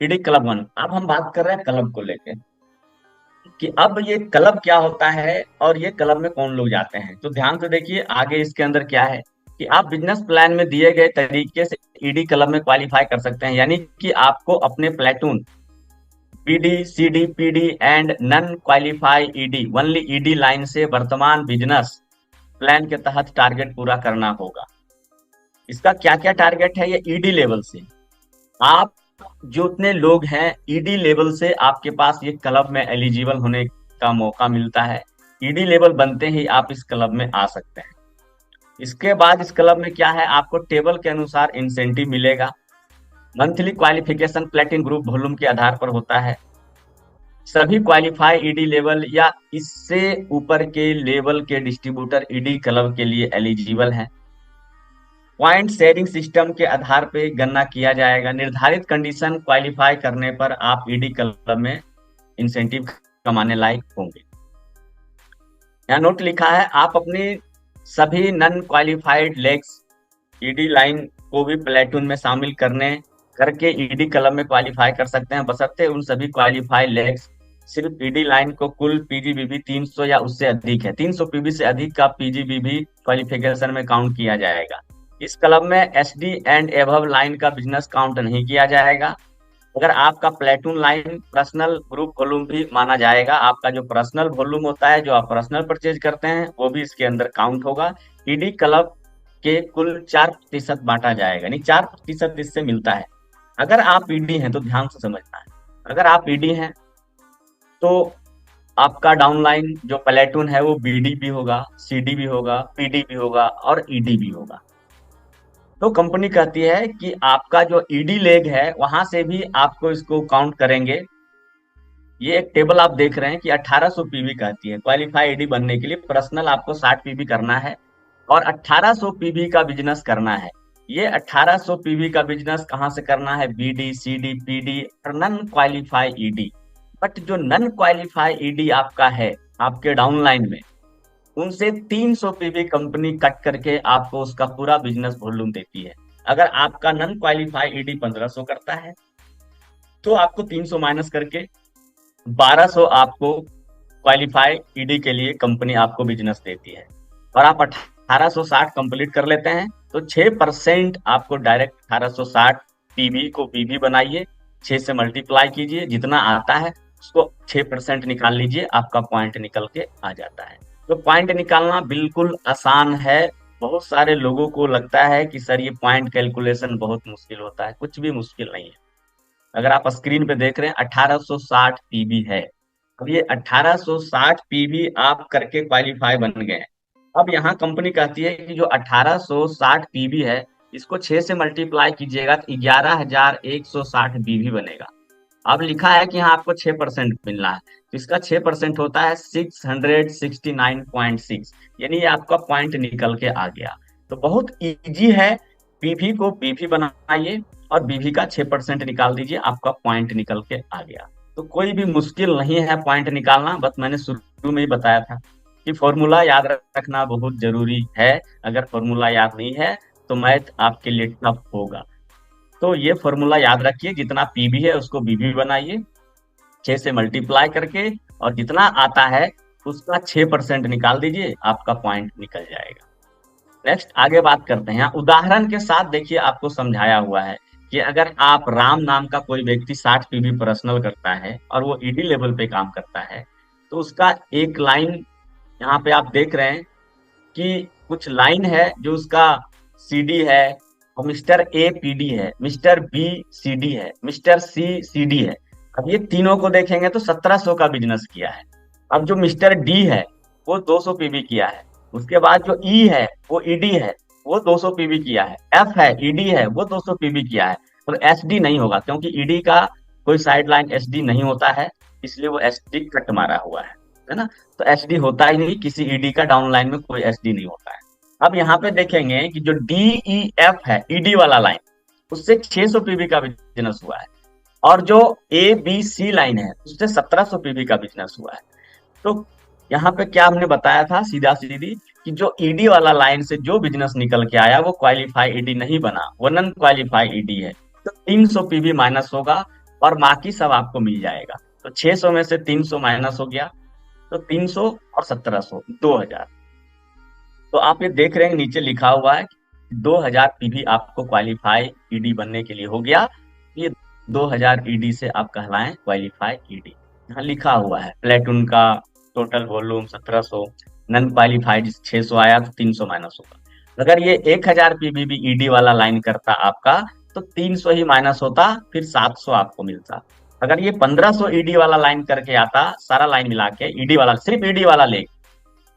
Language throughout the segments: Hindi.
ED club one. अब हम बात कर रहे हैं क्लब को लेके कि अब ये क्लब क्या होता है और ये क्लब में कौन लोग जाते हैं। तो ध्यान से देखिए आगे इसके अंदर क्या है कि आप बिजनेस प्लान में दिए गए तरीके से ईडी क्लब में क्वालिफाई कर सकते हैं, यानी कि आपको अपने platoon PD, CD, PD and non qualify ED only ED line से वर्तमान बिजनेस प्लान के तहत टारगेट पूरा करना होगा। इसका क्या क्या टारगेट है, ये ईडी लेवल से आप जो उतने लोग हैं ईडी लेवल से आपके पास ये क्लब में एलिजिबल होने का मौका मिलता है। ईडी लेवल बनते ही आप इस क्लब में आ सकते हैं। इसके बाद इस क्लब में क्या है, आपको टेबल के अनुसार इंसेंटिव मिलेगा। मंथली क्वालिफिकेशन प्लेटिन ग्रुप वॉल्यूम के आधार पर होता है। सभी क्वालिफाई ईडी लेवल या इससे ऊपर के लेवल के डिस्ट्रीब्यूटर ईडी क्लब के लिए एलिजिबल हैं। पॉइंट शेयरिंग सिस्टम के आधार पर गणना किया जाएगा। निर्धारित कंडीशन क्वालिफाई करने पर आप ईडी क्लब में इंसेंटिव कमाने लायक होंगे। यहाँ नोट लिखा है, आप अपनी सभी non qualified legs ED line को भी प्लेटून में शामिल करके ईडी क्लब में क्वालिफाई कर सकते हैं, बशर्ते उन सभी क्वालिफाइड लेग्स सिर्फ ईडी लाइन को कुल पीजीबीबी 300 या उससे अधिक है। 300 पीबी से अधिक का पीजीबीबी क्वालिफिकेशन में काउंट किया जाएगा। इस क्लब में एसडी एंड एबव लाइन का बिजनेस काउंट नहीं किया जाएगा। अगर आपका platoon line personal group volume भी माना जाएगा। आपका जो पर्सनल वॉल्यूम होता है, जो आप पर्सनल परचेज करते हैं, वो भी इसके अंदर काउंट होगा। ईडी क्लब के कुल 4% बांटा जाएगा, यानी 4% इससे मिलता है। अगर आप ईडी हैं तो ध्यान से समझना है, अगर आप ईडी हैं तो आपका डाउनलाइन जो प्लेटून है वो बीडी भी होगा, सीडी भी होगा, पीडी भी होगा और ईडी भी होगा। तो कंपनी कहती है कि आपका जो ईडी लेग है वहां से भी आपको इसको काउंट करेंगे। ये एक टेबल आप देख रहे हैं कि 1800 पीवी कहती है क्वालिफाई ईडी बनने के लिए पर्सनल आपको 60 पीवी करना है और 1800 पीवी का बिजनेस करना है। ये 1800 पीवी का बिजनेस कहां से करना है, बीडी, सीडी, पीडी और नन क्वालिफाई ईडी। बट जो नन क्वालिफाई ईडी आपका है आपके डाउनलाइन में, उनसे 300 पीवी कंपनी कट करके आपको उसका पूरा बिजनेस वॉल्यूम देती है। अगर आपका नन क्वालिफाई ईडी 1500 करता है तो आपको 300 माइनस करके 1200 आपको क्वालिफाई ईडी के लिए कंपनी आपको बिजनेस देती है और आप 1860 कंप्लीट कर लेते हैं तो 6% आपको डायरेक्ट 1860 पीवी को पीवी बनाइए, 6 से मल्टीप्लाई कीजिए, जितना आता है उसको 6% निकाल लीजिए, आपका पॉइंट निकल के आ जाता है। तो पॉइंट निकालना बिल्कुल आसान है। बहुत सारे लोगों को लगता है कि सर ये पॉइंट कैलकुलेशन बहुत मुश्किल होता है, कुछ भी मुश्किल नहीं है। अगर आप स्क्रीन पे देख रहे हैं 1860 पीवी है। अब ये 1860 पीवी आप करके क्वालिफाई बन गए हैं। अब यहाँ कंपनी कहती है कि जो 1860 पीवी है इसको 6 से मल्टीप्लाई कीजिएगा तो 11160 पीवी बनेगा। अब लिखा है कि यहाँ आपको 6% मिलना है तो इसका 6% होता है 669.6, यानी ये आपका पॉइंट निकल के आ गया। तो बहुत इजी है, पीवी को पीवी बनाइए और बीवी का 6% निकाल दीजिए, आपका पॉइंट निकल के आ गया। तो कोई भी मुश्किल नहीं है पॉइंट निकालना, बस मैंने शुरू में ही बताया था कि फॉर्मूला याद रखना बहुत जरूरी है। अगर फॉर्मूला याद नहीं है तो मैथ आपके लिए टफ होगा। तो ये फॉर्मूला याद रखिए, जितना पीवी है उसको बीवी बनाइए 6 से मल्टीप्लाई करके और जितना आता है उसका 6% निकाल दीजिए, आपका पॉइंट निकल जाएगा। नेक्स्ट आगे बात करते हैं। उदाहरण के साथ देखिए आपको समझाया हुआ है कि अगर आप राम नाम का कोई व्यक्ति 60 पीवी पर्सनल करता है और वो ईडी लेवल पे काम करता है तो उसका एक लाइन यहाँ पे आप देख रहे हैं कि कुछ लाइन है जो उसका सीडी है और मिस्टर ए पीडी है, मिस्टर बी सीडी है, मिस्टर सी सीडी है। अब ये तीनों को देखेंगे तो 1700 का बिजनेस किया है। अब जो मिस्टर डी है वो 200 पीवी किया है। उसके बाद जो ई है वो ईडी है, वो 200 पीवी किया है। एफ है ईडी है, वो 200 पीवी किया है। तो एसडी नहीं होगा क्योंकि ईडी का कोई साइड लाइन एसडी नहीं होता है, इसलिए वो एसडी कट मारा हुआ है ना। तो एसडी होता ही नहीं, किसी ईडी का डाउन लाइन में कोई एसडी नहीं होता है। अब यहाँ पे देखेंगे कि जो डी ई एफ है ईडी वाला लाइन, उससे 600 पीवी का बिजनेस हुआ है और जो ए बी सी लाइन है उससे 1700 पीवी का बिजनेस हुआ है। तो यहाँ पे क्या हमने बताया था सीधा सीधी कि जो ईडी वाला लाइन से जो बिजनेस निकल के आया वो क्वालिफाई ईडी नहीं बना, वो नॉन क्वालिफाई ईडी है। तो 300 पीवी माइनस होगा और बाकी सब आपको मिल जाएगा। तो 600 में से 300 माइनस हो गया, तो 300 और 1700 2000। तो आप ये देख रहे हैं नीचे लिखा हुआ है 2000 पीवी आपको क्वालिफाई ईडी बनने के लिए हो गया। ये 2000 ईडी से आप कहलाएं क्वालिफाई ईडी। यहाँ लिखा हुआ है प्लेटून का टोटल वॉल्यूम 1700, नॉन क्वालिफाइड 600 आया तो 300 माइनस होगा। अगर ये 1000 पीवी भी ईडी वाला लाइन करता आपका तो 300 ही माइनस होता, फिर 700 आपको मिलता। अगर ये 1500 ईडी वाला लाइन करके आता, सारा लाइन मिला के ईडी वाला, सिर्फ ईडी वाला ले,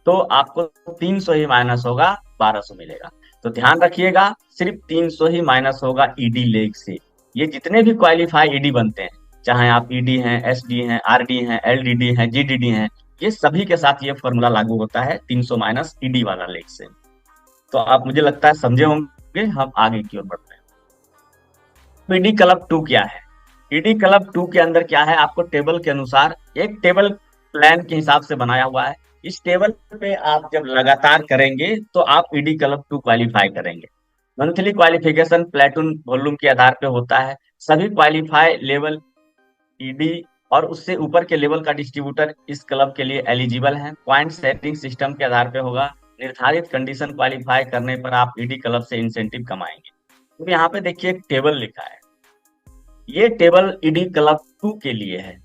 तो आपको 300 ही माइनस होगा, 1200 मिलेगा। तो ध्यान रखिएगा सिर्फ 300 ही माइनस होगा ईडी लेग से। ये जितने भी क्वालिफाई ईडी बनते हैं, चाहे आप ईडी हैं, एसडी हैं, आरडी हैं, एलडीडी हैं, जीडीडी हैं, ये सभी के साथ ये फॉर्मूला लागू होता है 300 माइनस ईडी वाला लेग से। तो आप मुझे लगता है समझे होंगे। हम आगे की ओर बढ़ते हैं। ईडी क्लब 2 क्या है? ईडी क्लब 2 के अंदर क्या है, आपको टेबल के अनुसार एक टेबल प्लान के हिसाब से बनाया हुआ है। इस टेबल पे आप जब लगातार करेंगे तो आप ईडी क्लब 2 क्वालिफाई करेंगे। मंथली क्वालिफिकेशन प्लेटून वॉल्यूम के आधार पे होता है। सभी क्वालिफाई लेवल ईडी और उससे ऊपर के लेवल का डिस्ट्रीब्यूटर इस क्लब के लिए एलिजिबल है। पॉइंट सेटिंग सिस्टम के आधार पे होगा। निर्धारित कंडीशन क्वालिफाई करने पर आप ईडी क्लब से इंसेंटिव कमाएंगे। तो यहाँ पे देखिए एक टेबल लिखा है, ये टेबल ईडी क्लब 2 के लिए है।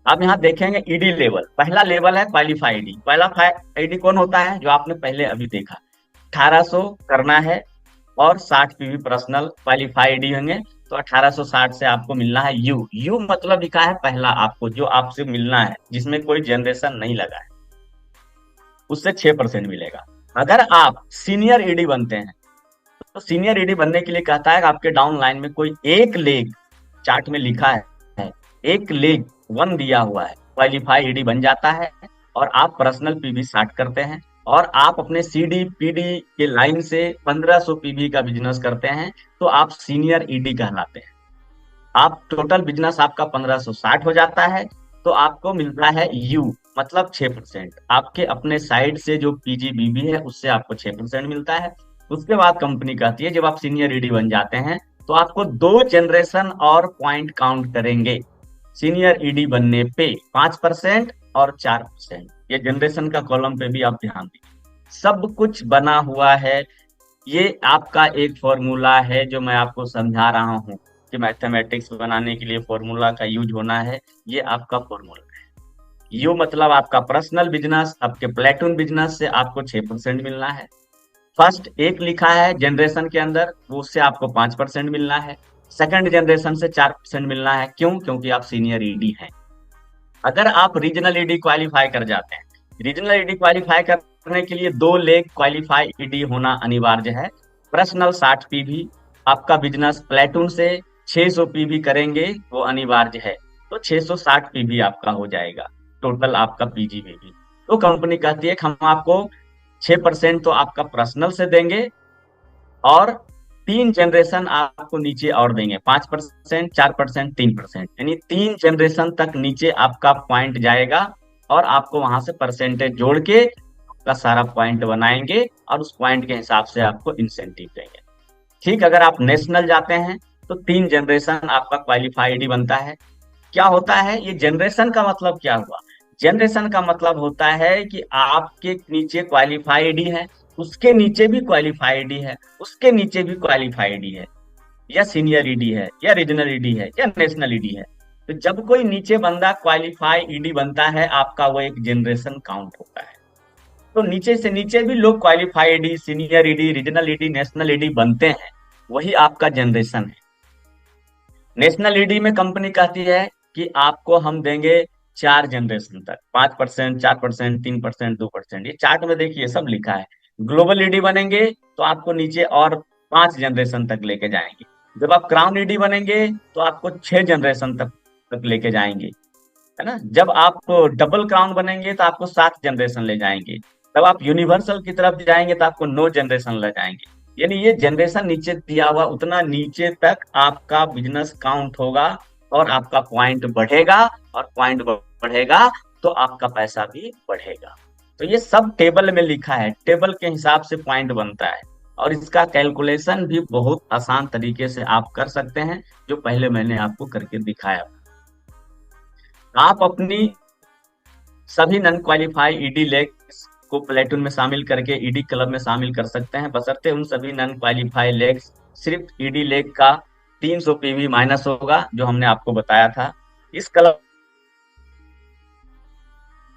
आप यहाँ देखेंगे ईडी लेवल, पहला लेवल है क्वालिफाई ईडी। क्वालिफाई ईडी कौन होता है? जो आपने पहले अभी देखा, 1800 करना है और 60 पीवी पर्सनल क्वालिफाई ईडी होंगे। तो 1860 से आपको मिलना है यू। यू मतलब लिखा है पहला, आपको जो आपसे मिलना है जिसमें कोई जनरेशन नहीं लगा है, उससे 6% मिलेगा। अगर आप सीनियर ईडी बनते हैं तो सीनियर ईडी बनने के लिए कहता है कि आपके डाउन लाइन में कोई एक लेग, चार्ट में लिखा है एक लेग 1 दिया हुआ है, क्वालिफाई ईडी बन जाता है और आप पर्सनल पीवी स्टार्ट करते हैं और आप अपने सीडी पीडी के लाइन से 1500 पीवी का बिजनेस करते हैं, तो आप सीनियर ईडी कहलाते हैं। आप टोटल बिजनेस आपका 1560 हो जाता है, तो आपको मिलता है यू मतलब 6%। आपके अपने साइड से जो पीजीबीबी है उससे आपको 6% मिलता है। उसके बाद कंपनी कहती है जब आप सीनियर ईडी बन जाते हैं तो आपको 2 जनरेशन और पॉइंट काउंट करेंगे। सीनियर ईडी बनने पे 5% और 4%। ये जनरेशन का कॉलम पे भी आप ध्यान दीजिए, सब कुछ बना हुआ है। ये आपका एक फॉर्मूला है जो मैं आपको समझा रहा हूँ कि मैथमेटिक्स बनाने के लिए फॉर्मूला का यूज होना है। ये आपका फॉर्मूला है। यू मतलब आपका पर्सनल बिजनेस, आपके प्लेटून बिजनेस से आपको 6% मिलना है। फर्स्ट एक लिखा है जनरेशन के अंदर, वो उससे आपको 5% मिलना है। सेकंड जनरेशन से 4% मिलना है। क्यों? क्योंकि आप सीनियर ईडी हैं। अगर आप रीजनल ईडी क्वालिफाई कर जाते हैं, रीजनल ईडी क्वालिफाई करने के लिए 2 लेग क्वालिफाई ईडी होना अनिवार्य है। पर्सनल 60 पीवी, आपका बिजनेस प्लेटून से 600 पीवी करेंगे वो अनिवार्य है, तो 660 पीवी आपका हो जाएगा टोटल आपका पीजीबीबी। तो कंपनी कहती है कि हम आपको 6% तो आपका पर्सनल से देंगे और 3 जनरेशन आपको नीचे और देंगे, 5%, 4%, 3%, यानी 3 जनरेशन तक नीचे आपका पॉइंट जाएगा और आपको वहां से परसेंटेज जोड़ के आपका सारा पॉइंट बनाएंगे और उस पॉइंट के हिसाब से आपको इंसेंटिव देंगे। ठीक, अगर आप नेशनल जाते हैं तो 3 जनरेशन आपका क्वालिफाइड बनता है। क्या होता है ये जनरेशन का मतलब? क्या हुआ जनरेशन का मतलब? होता है कि आपके नीचे क्वालिफाइड है, उसके नीचे भी क्वालिफाइड है, उसके नीचे भी क्वालिफाइड है, या सीनियर ईडी है, या रीजनल ईडी है, या नेशनल ईडी है। तो जब कोई नीचे बंदा क्वालिफाई ईडी बनता है आपका, वो एक जनरेशन काउंट होता है। तो नीचे से नीचे भी लोग qualified ED, senior ED, regional ED, national ED बनते हैं, वही आपका जनरेशन है। नेशनल ईडी में कंपनी कहती है कि आपको हम देंगे 4 जनरेशन तक, 5%, 4%, 3%, 2%। ये चार्ट में देखिए सब लिखा है। ग्लोबल ईडी बनेंगे तो आपको नीचे और 5 जनरेशन तक लेके जाएंगे। जब आप क्राउन ईडी बनेंगे तो आपको 6 जनरेशन तक लेके जाएंगे, है ना। जब आप डबल क्राउन बनेंगे तो आपको 7 जनरेशन ले जाएंगे। तब आप यूनिवर्सल की तरफ जाएंगे तो आपको 9 जनरेशन ले जाएंगे। यानी ये जनरेशन नीचे दिया हुआ उतना नीचे तक आपका बिजनेस काउंट होगा और आपका पॉइंट बढ़ेगा, और पॉइंट बढ़ेगा तो आपका पैसा भी बढ़ेगा। तो ये सब टेबल में लिखा है, टेबल के हिसाब से पॉइंट बनता है। और इसका कैलकुलेशन भी बहुत आसान तरीके से आप कर सकते हैं, जो पहले मैंने आपको करके दिखाया। आप अपनी सभी नॉन क्वालिफाई ईडी लेग्स को प्लेटून में शामिल करके ईडी क्लब में शामिल कर सकते हैं, बशर्ते उन सभी नॉन क्वालिफाई लेग्स सिर्फ ईडी लेग का 300 पीवी माइनस होगा, जो हमने आपको बताया था। इस क्लब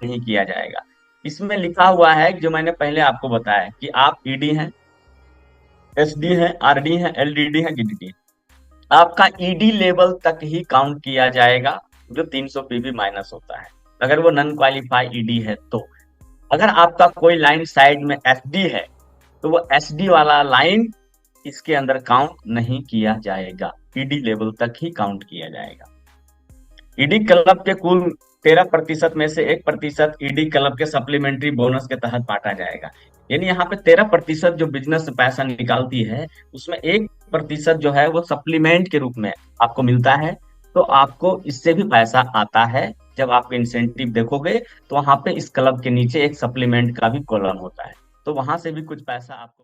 नहीं किया जाएगा। इसमें लिखा हुआ है, जो मैंने पहले आपको बताया, कि आप ईडी हैं, एसडी हैं, आरडी हैं, एलडीडी हैं, जीडीडी। आपका ईडी लेवल तक ही काउंट किया जाएगा, जो 300 पीवी माइनस होता है, अगर वो नॉन क्वालिफाई ईडी है तो। अगर आपका कोई लाइन साइड में एसडी है, तो वो एसडी वाला लाइन इसके अंदर काउंट नहीं किया जाएगा, ईडी लेवल तक ही काउंट किया जाएगा। ईडी क्लब के कुल 13% में से 1% ईडी क्लब के सप्लीमेंट्री बोनस के तहत बांटा जाएगा। यानी यहाँ पे 13% जो बिजनेस पैसा निकालती है, उसमें 1% जो है वो सप्लीमेंट के रूप में आपको मिलता है। तो आपको इससे भी पैसा आता है। जब आप इंसेंटिव देखोगे तो वहां पे इस क्लब के नीचे एक सप्लीमेंट का भी कॉलम होता है, तो वहां से भी कुछ पैसा आपको